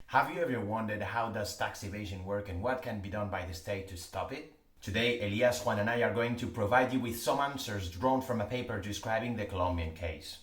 Have you ever wondered how does tax evasion work and what can be done by the state to stop it? Today, Elias, Juan and I are going to provide you with some answers drawn from a paper describing the Colombian case.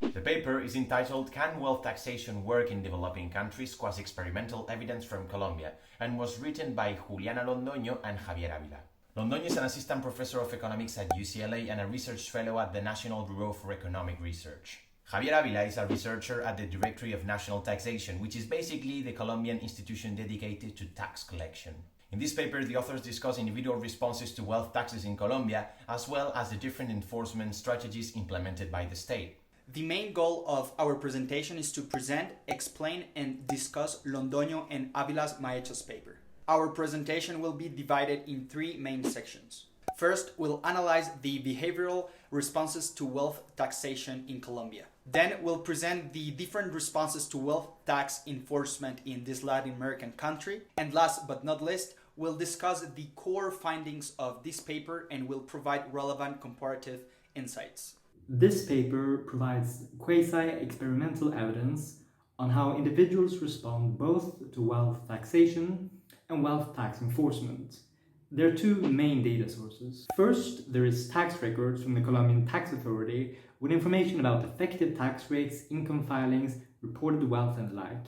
The paper is entitled Can Wealth Taxation Work in Developing Countries? Quasi-Experimental Evidence from Colombia and was written by Juliana Londoño and Javier Ávila. Londoño is an assistant professor of economics at UCLA and a research fellow at the National Bureau for Economic Research. Javier Ávila is a researcher at the Directory of National Taxation, which is basically the Colombian institution dedicated to tax collection. In this paper, the authors discuss individual responses to wealth taxes in Colombia, as well as the different enforcement strategies implemented by the state. The main goal of our presentation is to present, explain, and discuss Londoño and Ávila-Mahecha's paper. Our presentation will be divided in three main sections. First, we'll analyze the behavioral responses to wealth taxation in Colombia. Then we'll present the different responses to wealth tax enforcement in this Latin American country. And last but not least, we'll discuss the core findings of this paper and will provide relevant comparative insights. This paper provides quasi-experimental evidence on how individuals respond both to wealth taxation and wealth tax enforcement. There are two main data sources. First, there is tax records from the Colombian Tax Authority with information about effective tax rates, income filings, reported wealth and the like.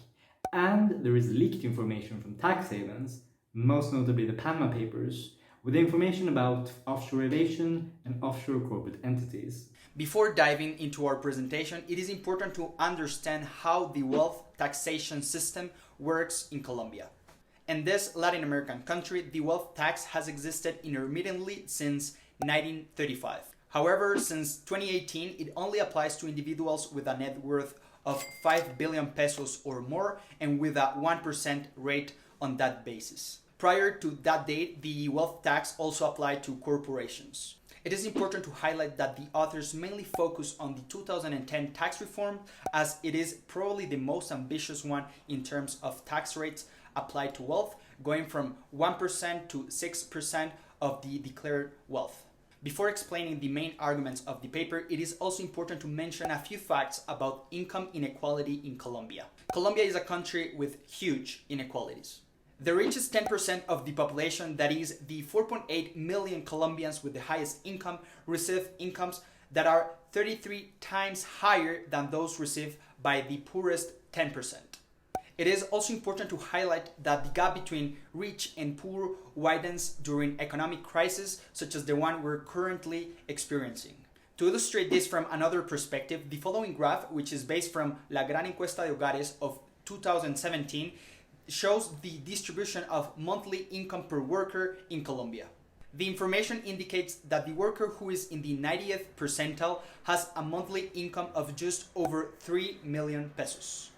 And there is leaked information from tax havens, most notably the Panama Papers, with information about offshore evasion and offshore corporate entities. Before diving into our presentation, it is important to understand how the wealth taxation system works in Colombia. In this Latin American country, the wealth tax has existed intermittently since 1935. However, since 2018, it only applies to individuals with a net worth of 5 billion pesos or more and with a 1% rate on that basis. Prior to that date, the wealth tax also applied to corporations. It is important to highlight that the authors mainly focus on the 2010 tax reform, as it is probably the most ambitious one in terms of tax rates applied to wealth, going from 1% to 6% of the declared wealth. Before explaining the main arguments of the paper, it is also important to mention a few facts about income inequality in Colombia. Colombia is a country with huge inequalities. The richest 10% of the population, that is the 4.8 million Colombians with the highest income, receive incomes that are 33 times higher than those received by the poorest 10%. It is also important to highlight that the gap between rich and poor widens during economic crises such as the one we're currently experiencing. To illustrate this from another perspective, the following graph, which is based from La Gran Encuesta de Hogares of 2017, shows the distribution of monthly income per worker in Colombia. The information indicates that the worker who is in the 90th percentile has a monthly income of just over 3 million pesos.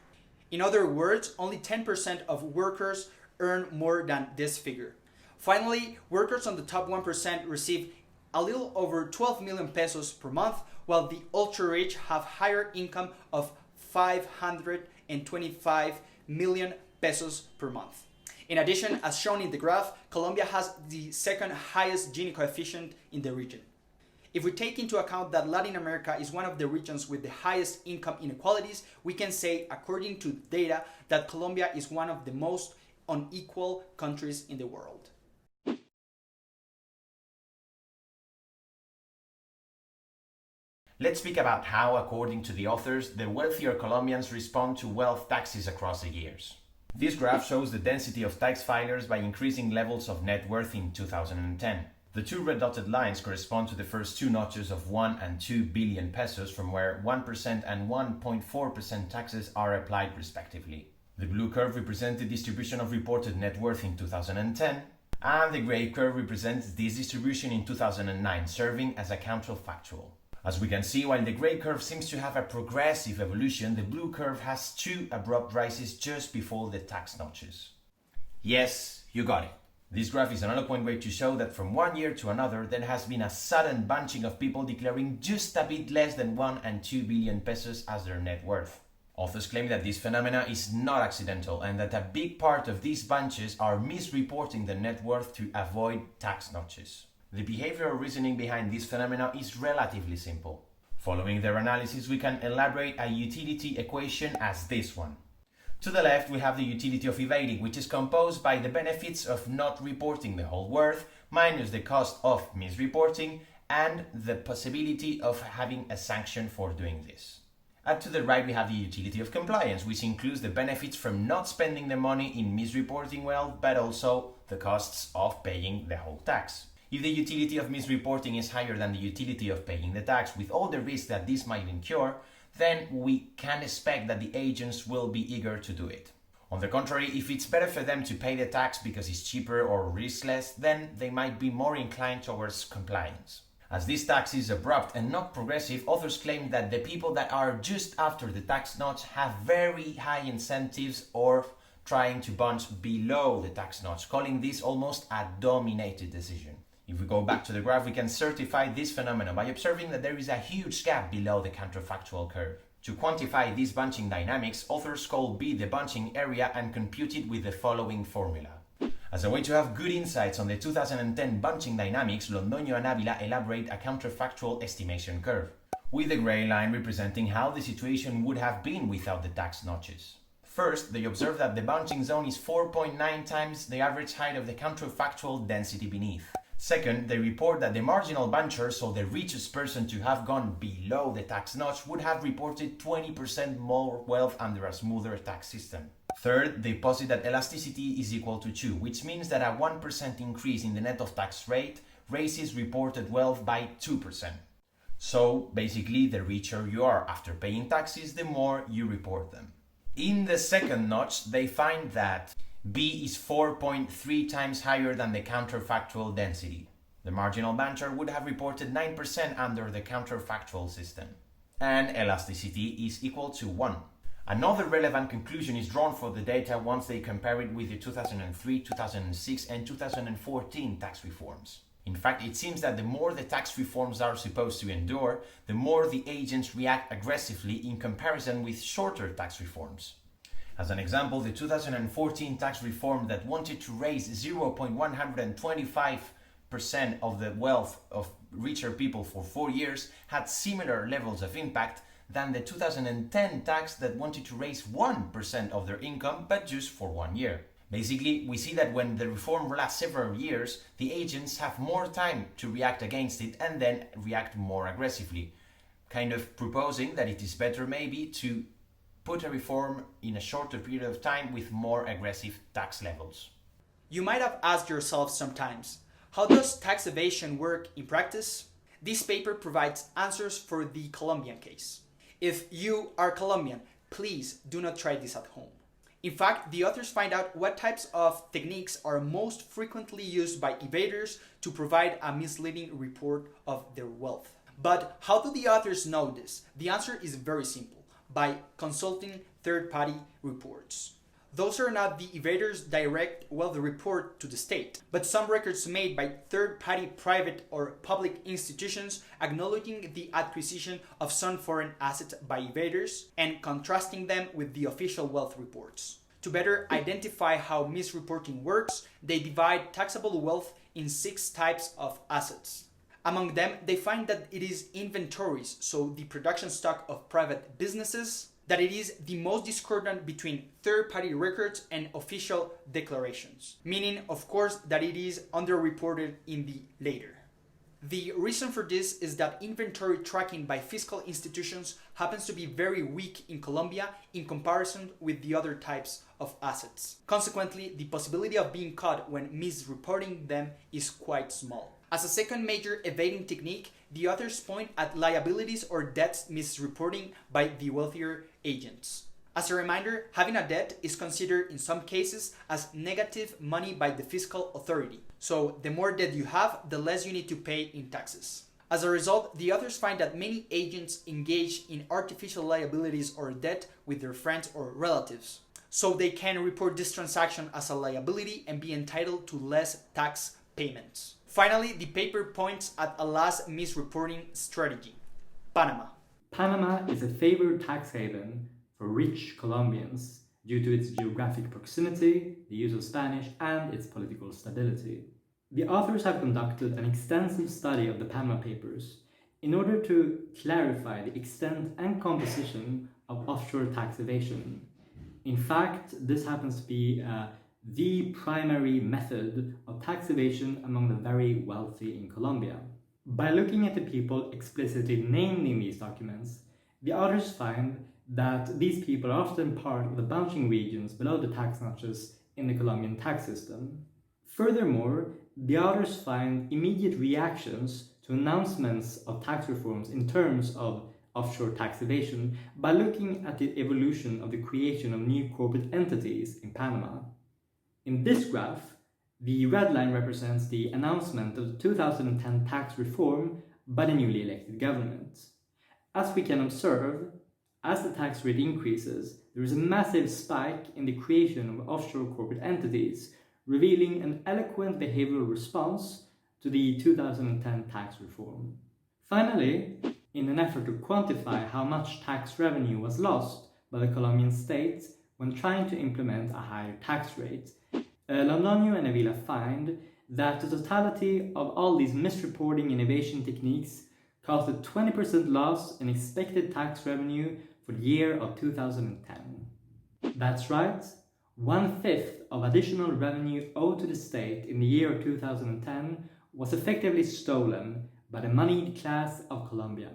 In other words, only 10% of workers earn more than this figure. Finally, workers on the top 1% receive a little over 12 million pesos per month, while the ultra-rich have higher income of 525 million pesos per month. In addition, as shown in the graph, Colombia has the second highest Gini coefficient in the region. If we take into account that Latin America is one of the regions with the highest income inequalities, we can say, according to data, that Colombia is one of the most unequal countries in the world. Let's speak about how, according to the authors, the wealthier Colombians respond to wealth taxes across the years. This graph shows the density of tax filers by increasing levels of net worth in 2010. The two red dotted lines correspond to the first two notches of 1 and 2 billion pesos, from where 1% and 1.4% taxes are applied respectively. The blue curve represents the distribution of reported net worth in 2010, and the gray curve represents this distribution in 2009, serving as a counterfactual. As we can see, while the gray curve seems to have a progressive evolution, the blue curve has two abrupt rises just before the tax notches. Yes, you got it. This graph is an eloquent way to show that from one year to another, there has been a sudden bunching of people declaring just a bit less than 1 and 2 billion pesos as their net worth. Authors claim that this phenomena is not accidental and that a big part of these bunches are misreporting their net worth to avoid tax notches. The behavioral reasoning behind this phenomena is relatively simple. Following their analysis, we can elaborate a utility equation as this one. To the left, we have the utility of evading, which is composed by the benefits of not reporting the whole worth, minus the cost of misreporting, and the possibility of having a sanction for doing this. And to the right, we have the utility of compliance, which includes the benefits from not spending the money in misreporting wealth, but also the costs of paying the whole tax. If the utility of misreporting is higher than the utility of paying the tax, with all the risks that this might incur, then we can expect that the agents will be eager to do it. On the contrary, if it's better for them to pay the tax because it's cheaper or riskless, then they might be more inclined towards compliance. As this tax is abrupt and not progressive, authors claim that the people that are just after the tax notch have very high incentives or trying to bunch below the tax notch, calling this almost a dominated decision. If we go back to the graph, we can certify this phenomenon by observing that there is a huge gap below the counterfactual curve. To quantify these bunching dynamics, authors call B the bunching area and compute it with the following formula. As a way to have good insights on the 2010 bunching dynamics, Londoño and Ávila elaborate a counterfactual estimation curve, with the grey line representing how the situation would have been without the tax notches. First, they observe that the bunching zone is 4.9 times the average height of the counterfactual density beneath. Second, they report that the marginal buncher, so the richest person to have gone below the tax notch, would have reported 20% more wealth under a smoother tax system. Third, they posit that elasticity is equal to 2, which means that a 1% increase in the net of tax rate raises reported wealth by 2%. So basically, the richer you are after paying taxes, the more you report them. In the second notch, they find that B is 4.3 times higher than the counterfactual density. The marginal buncher would have reported 9% under the counterfactual system. And elasticity is equal to 1. Another relevant conclusion is drawn for the data once they compare it with the 2003, 2006 and 2014 tax reforms. In fact, it seems that the more the tax reforms are supposed to endure, the more the agents react aggressively in comparison with shorter tax reforms. As an example, the 2014 tax reform that wanted to raise 0.125% of the wealth of richer people for 4 years had similar levels of impact than the 2010 tax that wanted to raise 1% of their income, but just for 1 year. Basically, we see that when the reform lasts several years, the agents have more time to react against it and then react more aggressively, kind of proposing that it is better maybe to put a reform in a shorter period of time with more aggressive tax levels. You might have asked yourself sometimes, how does tax evasion work in practice? This paper provides answers for the Colombian case. If you are Colombian, please do not try this at home. In fact, the authors find out what types of techniques are most frequently used by evaders to provide a misleading report of their wealth. But how do the authors know this? The answer is very simple. By consulting third-party reports. Those are not the evaders' direct wealth report to the state, but some records made by third-party private or public institutions acknowledging the acquisition of some foreign assets by evaders and contrasting them with the official wealth reports. To better identify how misreporting works, they divide taxable wealth in 6 types of assets. Among them, they find that it is inventories, so the production stock of private businesses, that it is the most discordant between third-party records and official declarations, meaning, of course, that it is underreported in the later. The reason for this is that inventory tracking by fiscal institutions happens to be very weak in Colombia in comparison with the other types of assets. Consequently, the possibility of being caught when misreporting them is quite small. As a second major evading technique, the authors point at liabilities or debts misreporting by the wealthier agents. As a reminder, having a debt is considered in some cases as negative money by the fiscal authority. So the more debt you have, the less you need to pay in taxes. As a result, the authors find that many agents engage in artificial liabilities or debt with their friends or relatives. So they can report this transaction as a liability and be entitled to less tax payments. Finally, the paper points at a last misreporting strategy: Panama. Panama is a favored tax haven for rich Colombians due to its geographic proximity, the use of Spanish, and its political stability. The authors have conducted an extensive study of the Panama Papers in order to clarify the extent and composition of offshore tax evasion. In fact, this happens to be the primary method of tax evasion among the very wealthy in Colombia. By looking at the people explicitly named in these documents, the authors find that these people are often part of the bunching regions below the tax notches in the Colombian tax system. Furthermore, the authors find immediate reactions to announcements of tax reforms in terms of offshore tax evasion by looking at the evolution of the creation of new corporate entities in Panama. In this graph, the red line represents the announcement of the 2010 tax reform by the newly elected government. As we can observe, as the tax rate increases, there is a massive spike in the creation of offshore corporate entities, revealing an eloquent behavioral response to the 2010 tax reform. Finally, in an effort to quantify how much tax revenue was lost by the Colombian state when trying to implement a higher tax rate, Londoño and Ávila find that the totality of all these misreporting and evasion techniques caused a 20% loss in expected tax revenue for the year of 2010. That's right, 1/5 of additional revenue owed to the state in the year of 2010 was effectively stolen by the moneyed class of Colombia.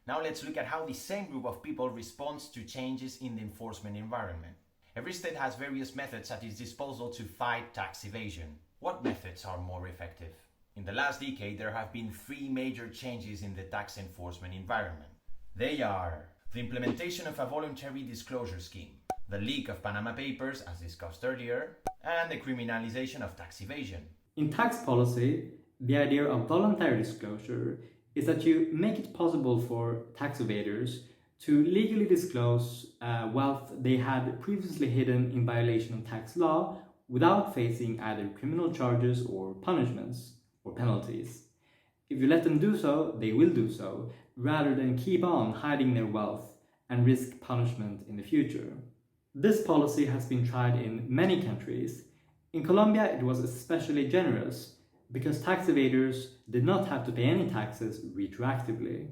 Now let's look at how the same group of people responds to changes in the enforcement environment. Every state has various methods at its disposal to fight tax evasion. What methods are more effective? In the last decade, there have been 3 major changes in the tax enforcement environment. They are the implementation of a voluntary disclosure scheme, the leak of Panama Papers, as discussed earlier, and the criminalization of tax evasion. In tax policy, the idea of voluntary disclosure is that you make it possible for tax evaders to legally disclose wealth they had previously hidden in violation of tax law without facing either criminal charges or punishments or penalties. If you let them do so, they will do so, rather than keep on hiding their wealth and risk punishment in the future. This policy has been tried in many countries. In Colombia, it was especially generous because tax evaders did not have to pay any taxes retroactively.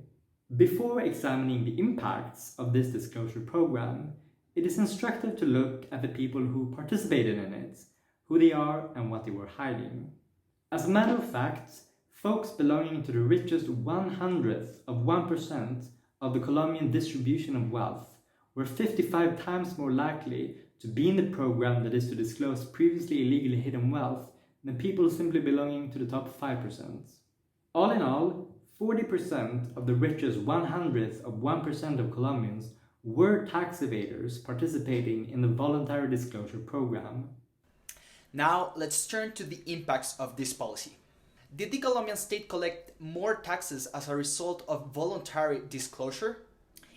Before examining the impacts of this disclosure program, it is instructive to look at the people who participated in it, who they are and what they were hiding. As a matter of fact, folks belonging to the richest 1/100th of 1% of the Colombian distribution of wealth were 55 times more likely to be in the program that is to disclose previously illegally hidden wealth than people simply belonging to the top 5%. All in all, 40% of the richest 1/100th of 1% of Colombians were tax evaders participating in the voluntary disclosure program. Now let's turn to the impacts of this policy. Did the Colombian state collect more taxes as a result of voluntary disclosure?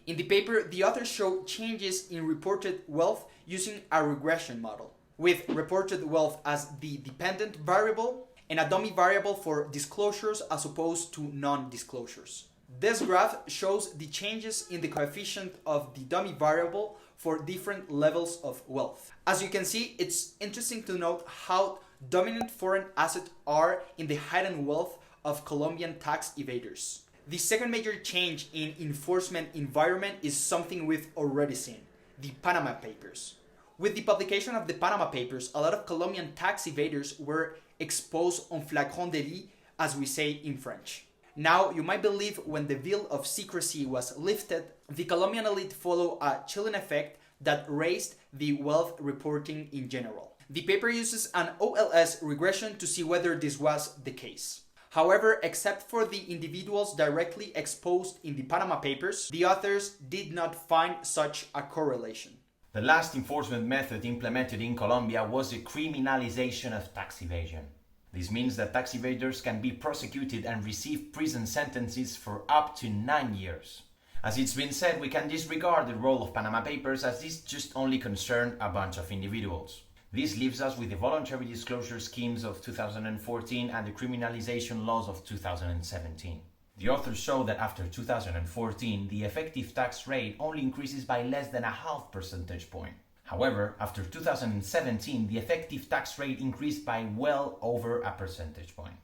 In the paper, the authors show changes in reported wealth using a regression model, with reported wealth as the dependent variable and a dummy variable for disclosures as opposed to non-disclosures. This graph shows the changes in the coefficient of the dummy variable for different levels of wealth. As you can see, it's interesting to note how dominant foreign assets are in the hidden wealth of Colombian tax evaders. The second major change in enforcement environment is something we've already seen, the Panama Papers. With the publication of the Panama Papers, a lot of Colombian tax evaders were exposed en flagrant délit, as we say in French. Now, you might believe when the veil of secrecy was lifted, the Colombian elite followed a chilling effect that raised the wealth reporting in general. The paper uses an OLS regression to see whether this was the case. However, except for the individuals directly exposed in the Panama Papers, the authors did not find such a correlation. The last enforcement method implemented in Colombia was the criminalization of tax evasion. This means that tax evaders can be prosecuted and receive prison sentences for up to 9 years. As it's been said, we can disregard the role of Panama Papers as this just only concerned a bunch of individuals. This leaves us with the voluntary disclosure schemes of 2014 and the criminalization laws of 2017. The authors show that after 2014, the effective tax rate only increases by less than a half percentage point. However, after 2017, the effective tax rate increased by well over a percentage point.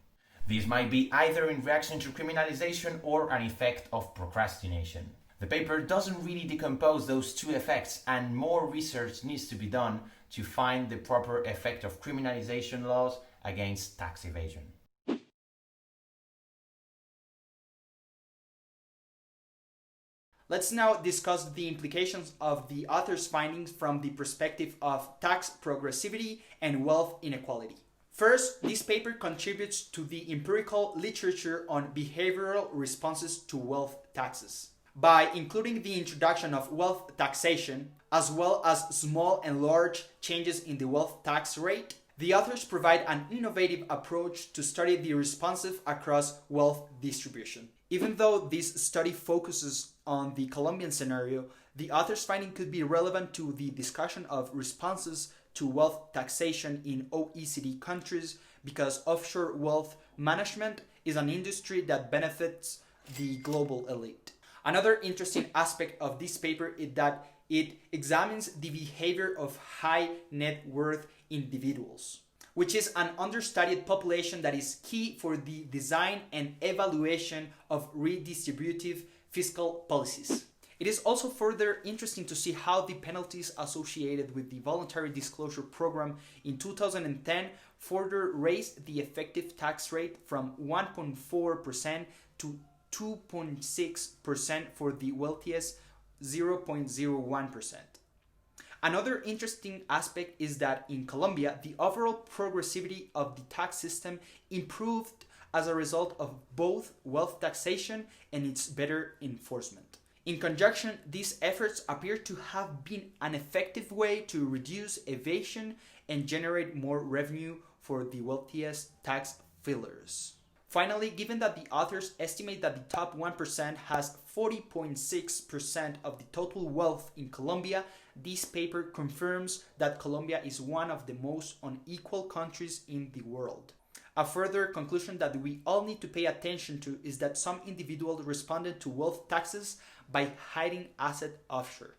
This might be either in reaction to criminalization or an effect of procrastination. The paper doesn't really decompose those two effects, and more research needs to be done to find the proper effect of criminalization laws against tax evasion. Let's now discuss the implications of the author's findings from the perspective of tax progressivity and wealth inequality. First, this paper contributes to the empirical literature on behavioral responses to wealth taxes. By including the introduction of wealth taxation, as well as small and large changes in the wealth tax rate, the authors provide an innovative approach to study the responsive across wealth distribution. Even though this study focuses on the Colombian scenario, the author's finding could be relevant to the discussion of responses to wealth taxation in OECD countries, because offshore wealth management is an industry that benefits the global elite. Another interesting aspect of this paper is that it examines the behavior of high net worth individuals, which is an understudied population that is key for the design and evaluation of redistributive fiscal policies. It is also further interesting to see how the penalties associated with the voluntary disclosure program in 2010 further raised the effective tax rate from 1.4% to 2.6% for the wealthiest, 0.01%. Another interesting aspect is that in Colombia, the overall progressivity of the tax system improved as a result of both wealth taxation and its better enforcement. In conjunction, these efforts appear to have been an effective way to reduce evasion and generate more revenue for the wealthiest tax filers. Finally, given that the authors estimate that the top 1% has 40.6% of the total wealth in Colombia, this paper confirms that Colombia is one of the most unequal countries in the world. A further conclusion that we all need to pay attention to is that some individuals responded to wealth taxes by hiding assets offshore.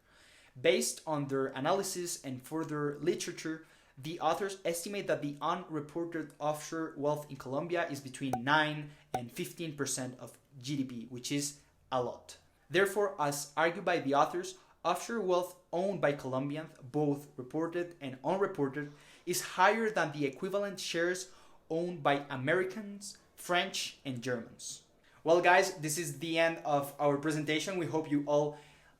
Based on their analysis and further literature, the authors estimate that the unreported offshore wealth in Colombia is between 9 and 15% of GDP, which is a lot. Therefore, as argued by the authors, offshore wealth owned by Colombians, both reported and unreported, is higher than the equivalent shares owned by Americans, French, and Germans. Well, guys, this is the end of our presentation. We hope you all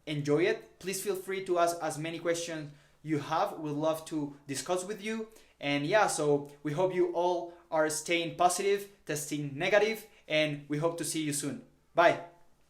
enjoy it. Please feel free to ask as many questions you have. We'd love to discuss with you. And yeah, so we hope you all are staying positive, testing negative, and we hope to see you soon. Bye.